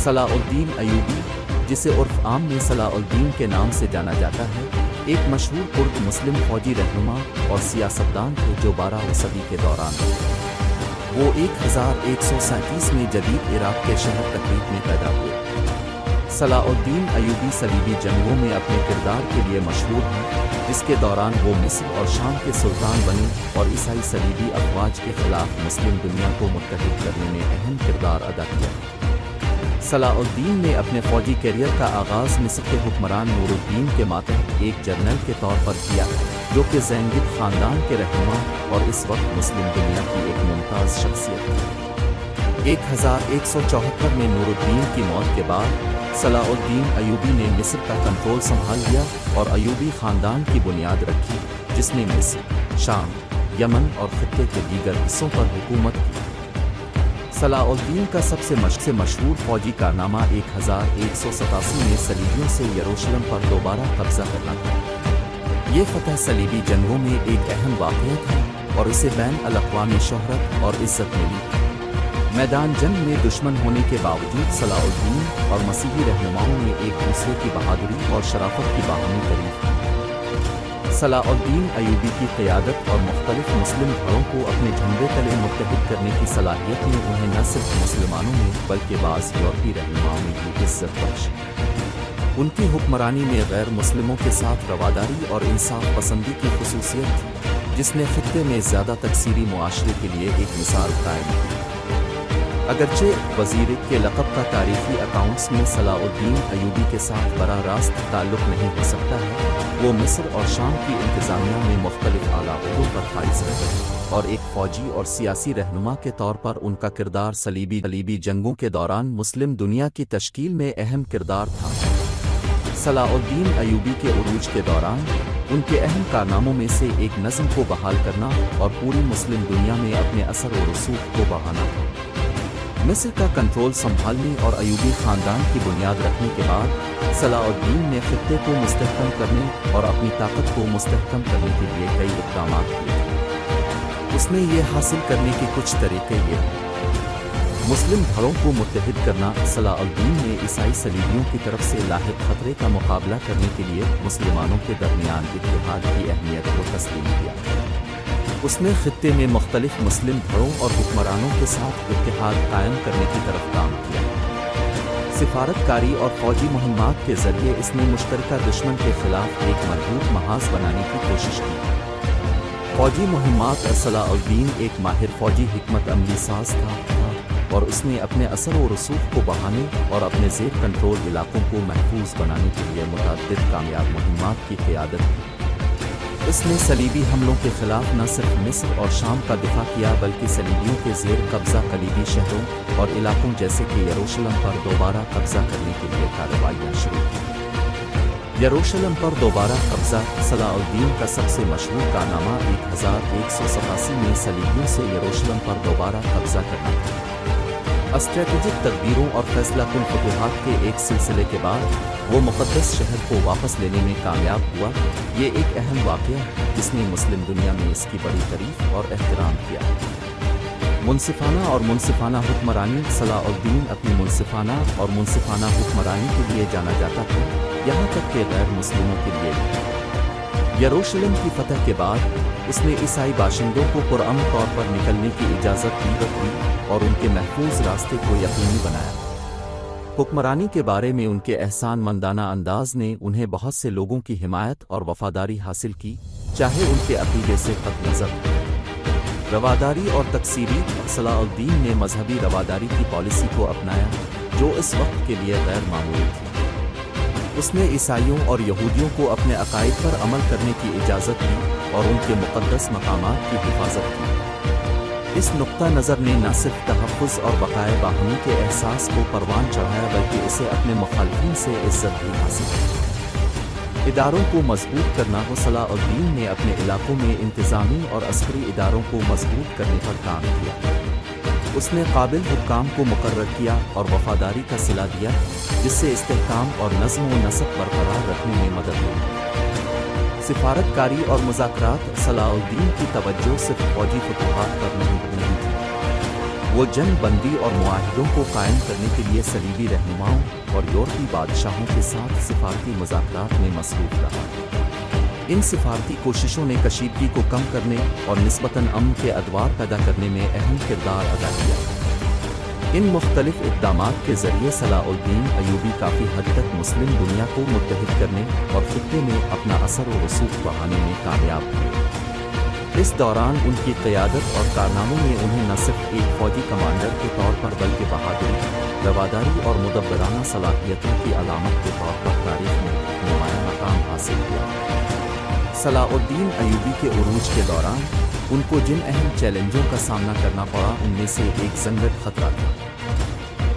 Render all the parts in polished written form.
صلاح الدین ایوبی، جسے عرف عام میں صلاح الدین کے نام سے جانا جاتا ہے، ایک مشہور کرد مسلم فوجی رہنما اور سیاستدان تھے جو 12ویں صدی کے دوران وہ 1137 میں جدید عراق کے شہر تکریت میں پیدا ہوئے۔ صلاح الدین ایوبی صلیبی جنگوں میں اپنے کردار کے لیے مشہور ہیں، جس کے دوران وہ مصر اور شام کے سلطان بنے اور عیسائی صلیبی افواج کے خلاف مسلم دنیا کو متحد کرنے میں اہم کردار ادا کیا۔ صلاح الدین نے اپنے فوجی کیریئر کا آغاز مصر کے حکمران نور الدین کے ماتحت ایک جنرل کے طور پر کیا، جو کہ زینگد خاندان کے رہنما اور اس وقت مسلم دنیا کی ایک ممتاز شخصیت تھی۔ 1174 میں نور الدین کی موت کے بعد صلاح الدین ایوبی نے مصر کا کنٹرول سنبھال لیا اور ایوبی خاندان کی بنیاد رکھی، جس نے مصر، شام، یمن اور خطے کے دیگر حصوں پر حکومت کی۔ صلاح الدین کا سب سے مشہور فوجی کارنامہ 1187 میں صلیبیوں سے یروشلم پر دوبارہ قبضہ کرنا تھا۔ یہ فتح صلیبی جنگوں میں ایک اہم واقعہ تھا اور اسے بین الاقوامی شہرت اور عزت ملی۔ میدان جنگ میں دشمن ہونے کے باوجود صلاح الدین اور مسیحی رہنماؤں نے ایک دوسرے کی بہادری اور شرافت کی باہمی تعریف کی۔ صلاح الدین ایوبی کی قیادت اور مختلف مسلم دھڑوں کو اپنے جھنڈے تلے متحد کرنے کی صلاحیت نے انہیں نہ صرف مسلمانوں میں بلکہ بعض یورپی رہنماؤں میں بھی عزت بخشی۔ ان کی حکمرانی میں غیر مسلموں کے ساتھ رواداری اور انصاف پسندی کی خصوصیت تھی، جس نے خطے میں زیادہ تکثیری معاشرے کے لیے ایک مثال قائم کی۔ اگرچہ وزیر کے لقب کا تاریخی اکاؤنٹس میں صلاح الدین ایوبی کے ساتھ براہ راست تعلق نہیں ہو سکتا ہے، وہ مصر اور شام کی انتظامیہ میں مختلف اعلیٰ عہدوں پر فائز رہے اور ایک فوجی اور سیاسی رہنما کے طور پر ان کا کردار صلیبی جنگوں کے دوران مسلم دنیا کی تشکیل میں اہم کردار تھا۔ صلاح الدین ایوبی کے عروج کے دوران ان کے اہم کارناموں میں سے ایک نظم کو بحال کرنا اور پوری مسلم دنیا میں اپنے اثر و رسوخ کو بڑھانا تھا۔ مصر کا کنٹرول سنبھالنے اور ایوبی خاندان کی بنیاد رکھنے کے بعد صلاح الدین نے خطے کو مستحکم کرنے اور اپنی طاقت کو مستحکم کرنے کے لیے کئی اقدامات کیے۔ اس نے یہ حاصل کرنے کے کچھ طریقے یہ ہیں: مسلم دھڑوں کو متحد کرنا۔ صلاح الدین نے عیسائی صلیبیوں کی طرف سے لاحق خطرے کا مقابلہ کرنے کے لیے مسلمانوں کے درمیان اتحاد کی اہمیت کو تسلیم کیا۔ اس نے خطے میں مختلف مسلم دھڑوں اور حکمرانوں کے ساتھ اتحاد قائم کرنے کی طرف کام کیا۔ سفارت کاری اور فوجی مہمات کے ذریعے اس نے مشترکہ دشمن کے خلاف ایک مضبوط محاذ بنانے کی کوشش کی۔ فوجی مہمات۔ صلاح الدین ایک ماہر فوجی حکمت عملی ساز تھا اور اس نے اپنے اثر و رسوخ کو بڑھانے اور اپنے زیر کنٹرول علاقوں کو محفوظ بنانے کے لیے متعدد کامیاب مہمات کی قیادت کی۔ اس نے صلیبی حملوں کے خلاف نہ صرف مصر اور شام کا دفاع کیا بلکہ صلیبیوں کے زیر قبضہ قلیبی شہروں اور علاقوں جیسے کہ یروشلم پر دوبارہ قبضہ کرنے کے لیے کارروائیاں شروع کی۔ یروشلم پر دوبارہ قبضہ۔ صلاح الدین کا سب سے مشہور کارنامہ 1187 میں صلیبیوں سے یروشلم پر دوبارہ قبضہ کرنا تھا۔ اسٹریٹجک تدبیروں اور فیصلہ کن فتوحات کے ایک سلسلے کے بعد وہ مقدس شہر کو واپس لینے میں کامیاب ہوا۔ یہ ایک اہم واقعہ ہے جس نے مسلم دنیا میں اس کی بڑی تعریف اور احترام کیا۔ منصفانہ اور منصفانہ حکمرانی۔ صلاح الدین اپنی منصفانہ حکمرانی کے لیے جانا جاتا تھا، یہاں تک کہ غیر مسلموں کے لیے بھی۔ یروشلم کی فتح کے بعد اس نے عیسائی باشندوں کو پرامن طور پر نکلنے کی اجازت دی اور ان کے محفوظ راستے کو یقینی بنایا۔ حکمرانی کے بارے میں ان کے احسان مندانہ انداز نے انہیں بہت سے لوگوں کی حمایت اور وفاداری حاصل کی، چاہے ان کے عقیدے سے قطع نظر ہو۔ رواداری اور تکثیری۔ صلاح الدین نے مذہبی رواداری کی پالیسی کو اپنایا، جو اس وقت کے لیے غیر معمولی تھی۔ اس نے عیسائیوں اور یہودیوں کو اپنے عقائد پر عمل کرنے کی اجازت دی اور ان کے مقدس مقامات کی حفاظت کی۔ اس نقطہ نظر نے نہ صرف تحفظ اور بقائے باہمی کے احساس کو پروان چڑھایا بلکہ اسے اپنے مخالفین سے عزت بھی حاصل کی۔ اداروں کو مضبوط کرنا۔ صلاح الدین نے اپنے علاقوں میں انتظامی اور عسکری اداروں کو مضبوط کرنے پر کام کیا۔ اس نے قابل حکام کو مقرر کیا اور وفاداری کا صلہ دیا، جس سے استحکام اور نظم و نسق برقرار رکھنے میں مدد ملی۔ سفارت کاری اور مذاکرات۔ صلاح الدین کی توجہ صرف فوجی فتوحات پر نہیں تھی، وہ جنگ بندی اور معاہدوں کو قائم کرنے کے لیے صلیبی رہنماؤں اور یورپی بادشاہوں کے ساتھ سفارتی مذاکرات میں مصروف رہا۔ ان سفارتی کوششوں نے کشیدگی کو کم کرنے اور نسبتاً امن کے ادوار پیدا کرنے میں اہم کردار ادا کیا۔ ان مختلف اقدامات کے ذریعے صلاح الدین ایوبی کافی حد تک مسلم دنیا کو متحد کرنے اور خطے میں اپنا اثر و رسوخ بڑھانے میں کامیاب ہوئے۔ اس دوران ان کی قیادت اور کارناموں نے انہیں نہ صرف ایک فوجی کمانڈر کے طور پر بلکہ بہادری، رواداری اور مدبرانہ صلاحیتوں کی علامت کے طور پر تاریخ میں نمایاں مقام حاصل کیا۔ صلاح الدین ایوبی کے عروج کے دوران ان کو جن اہم چیلنجوں کا سامنا کرنا پڑا ان میں سے ایک زنگد خطرہ تھا۔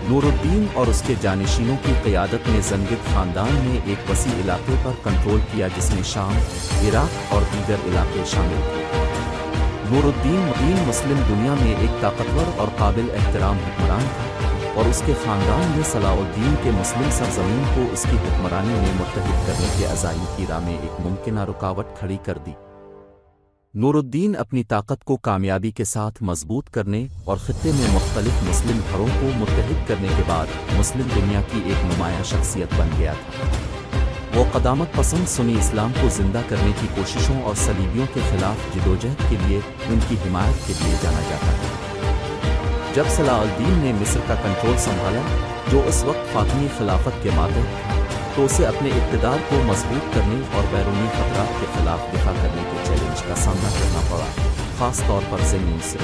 نور الدین اور اس کے جانشینوں کی قیادت میں زنگد خاندان نے ایک وسیع علاقے پر کنٹرول کیا جس میں شام، عراق اور دیگر علاقے شامل تھے۔ نور الدین مسلم دنیا میں ایک طاقتور اور قابل احترام حکمران تھا اور اس کے خاندان نے صلاح الدین کے مسلم سرزمین کو اس کی حکمرانی میں متحد کرنے کے عزائم کی راہ میں ایک ممکنہ رکاوٹ کھڑی کر دی۔ نور الدین اپنی طاقت کو کامیابی کے ساتھ مضبوط کرنے اور خطے میں مختلف مسلم گھروں کو متحد کرنے کے بعد مسلم دنیا کی ایک نمایاں شخصیت بن گیا تھا۔ وہ قدامت پسند سنی اسلام کو زندہ کرنے کی کوششوں اور صلیبیوں کے خلاف جدوجہد کے لیے ان کی حمایت کے لیے جانا جاتا ہے۔ جب صلاح الدین نے مصر کا کنٹرول سنبھالا، جو اس وقت فاطمی خلافت کے ماتحت تھا، تو اسے اپنے اقتدار کو مضبوط کرنے اور بیرونی خطرات کے خلاف دفاع کرنے کے چیلنج کا سامنا کرنا پڑا، خاص طور پر ضمنی سے۔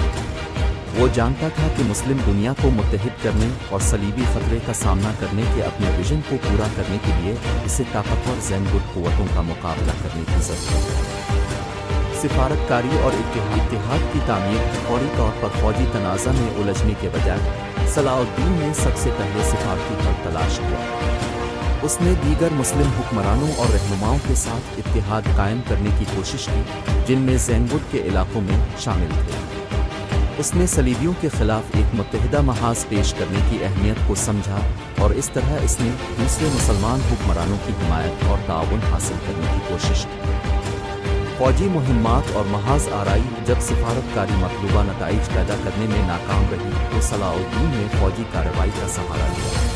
وہ جانتا تھا کہ مسلم دنیا کو متحد کرنے اور صلیبی خطرے کا سامنا کرنے کے اپنے ویژن کو پورا کرنے کے لیے اسے طاقتور زینگڈ قوتوں کا مقابلہ کرنے کی ضرورت ہے۔ سفارت کاری اور اتحاد کی تعمیر فوری طور پر فوجی تنازع میں الجھنے کے بجائے صلاح الدین نے سب سے پہلے سفارتی حل تلاش کیا۔ اس نے دیگر مسلم حکمرانوں اور رہنماؤں کے ساتھ اتحاد قائم کرنے کی کوشش کی جن میں زینگڈ کے علاقوں میں شامل تھے۔ اس نے صلیبیوں کے خلاف ایک متحدہ محاذ پیش کرنے کی اہمیت کو سمجھا اور اس طرح اس نے دوسرے مسلمان حکمرانوں کی حمایت اور تعاون حاصل کرنے کی کوشش کی۔ فوجی مہمات اور محاذ آرائی جب سفارت کاری مطلوبہ نتائج پیدا کرنے میں ناکام رہی تو صلاح الدین نے فوجی کارروائی کا سہارا لیا۔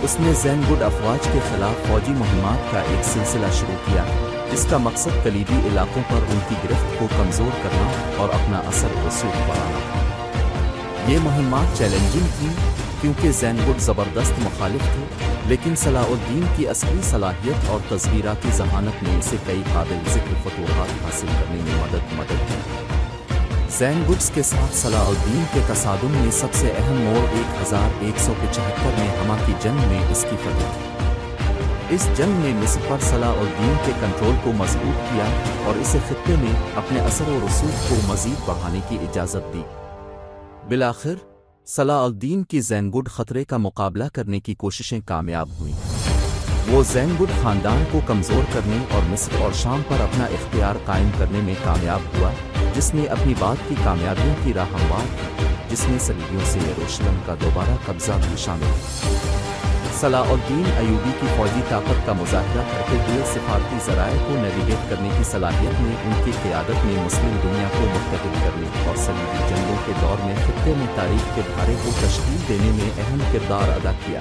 اس نے زینگڈ افواج کے خلاف فوجی مہمات کا ایک سلسلہ شروع کیا جس کا مقصد کلیدی علاقوں پر ان کی گرفت کو کمزور کرنا اور اپنا اثر و رسوخ بڑھانا تھا۔ یہ مہمات چیلنجنگ تھیں کیونکہ زینگڈ زبردست مخالف تھے، لیکن صلاح الدین کی اصلی صلاحیت اور تصویراتی ذہانت نے اسے کئی قابل ذکر فتوحات حاصل کرنے میں مدد کی۔ زینگڈز کے ساتھ صلاح الدین کے تصادم میں سب سے اہم موڑ 1175 میں حما کی جنگ میں اس کی فتح تھی۔ اس جنگ نے مصر پر صلاح الدین کے کنٹرول کو مضبوط کیا اور اسے خطے میں اپنے اثر و رسوخ کو مزید بڑھانے کی اجازت دی۔ بالآخر صلاح الدین کی زینگڈ خطرے کا مقابلہ کرنے کی کوششیں کامیاب ہوئیں۔ وہ زینگڈ خاندان کو کمزور کرنے اور مصر اور شام پر اپنا اختیار قائم کرنے میں کامیاب ہوا، جس نے اپنی بعد کی کامیابیوں کی راہ ہموار کی، جس میں صلیبیوں سے یروشلم کا دوبارہ قبضہ بھی شامل ہے۔ صلاح الدین ایوبی کی فوجی طاقت کا مظاہرہ کرتے ہوئے سفارتی ذرائع کو نیویگیٹ کرنے کی صلاحیت نے ان کی قیادت میں مسلم دنیا کو متحد کرنے اور صلیبی جنگوں کے دور میں خطے میں تاریخ کے دھارے کو تشکیل دینے میں اہم کردار ادا کیا۔